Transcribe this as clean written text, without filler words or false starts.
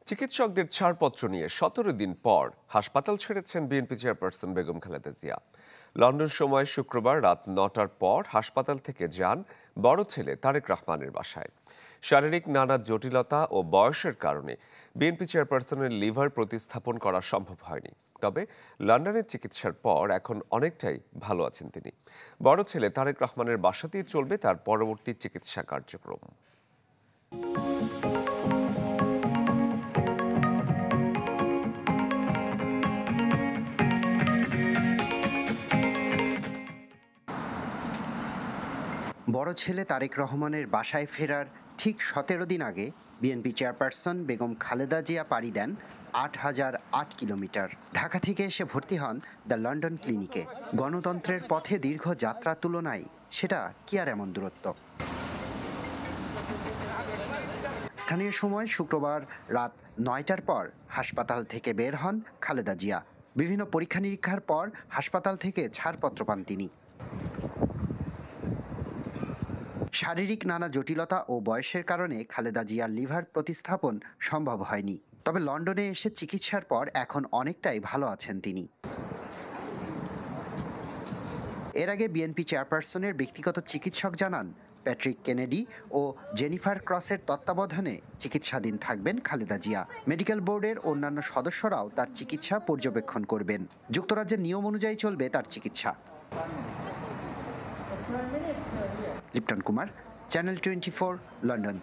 চিকিৎসকদের ছাড়পত্র নিয়ে 17 দিন পর হাসপাতাল ছেড়েছেন BNP chairperson Begum Khaleda Zia. London সময় শুক্রবার রাত 9টার পর হাসপাতাল থেকে যান বড় ছেলে তারেক রহমানের বাসায়। শারীরিক নানা জটিলতা ও বয়সের কারণে বিএনপি চেয়ারপারসনের লিভার প্রতিস্থাপন করা সম্ভব হয়নি। তবে লন্ডনের চিকিৎসার পর এখন অনেকটাই ভালো আছেন তিনি। বড় ছেলে তারেক রহমানের বাসাতেই চলবে তার পরবর্তী চিকিৎসা কার্যক্রম। বড় ছেলে তারেক রহমানের বাসায় ফেরার ঠিক 17 দিন আগে বিএনপি চেয়ারপারসন বেগম খালেদা জিয়া পাড়ি দেন 8,008 কিলোমিটার। ঢাকা থেকে এসে ভর্তি হন দ্য লন্ডন ক্লিনিকে। গণতন্ত্রের পথে দীর্ঘ যাত্রার তুলনায় সেটা কি আর এমন দূরত্ব। স্থানীয় সময় শুক্রবার রাত 9টার পর হাসপাতাল থেকে বের হন খালেদা জিয়া। বিভিন্ন পরীক্ষা নিরীক্ষার পর হাসপাতাল থেকে ছাড়পত্র পান তিনি। শারীরিক নানা জটিলতা ও বয়সের কারণে খালেদা জিয়ার লিভার প্রতিস্থাপন সম্ভব হয়নি। তবে লন্ডনে এসে চিকিৎসার পর এখন অনেকটাই ভালো আছেন তিনি। এর আগে বিএনপি চেয়ারপারসনের ব্যক্তিগত চিকিৎসক জানান, প্যাট্রিক কেনেডি ও জেনিফার ক্রসের তত্ত্বাবধানে চিকিৎসাধীন থাকবেন খালেদা জিয়া। মেডিকেল বোর্ডের অন্যান্য সদস্যরাও তার চিকিৎসা পর্যবেক্ষণ করবেন। যুক্তরাজ্যের নিয়ম অনুযায়ী চলবে তার চিকিৎসা। Lipton Kumar, channel 24, London.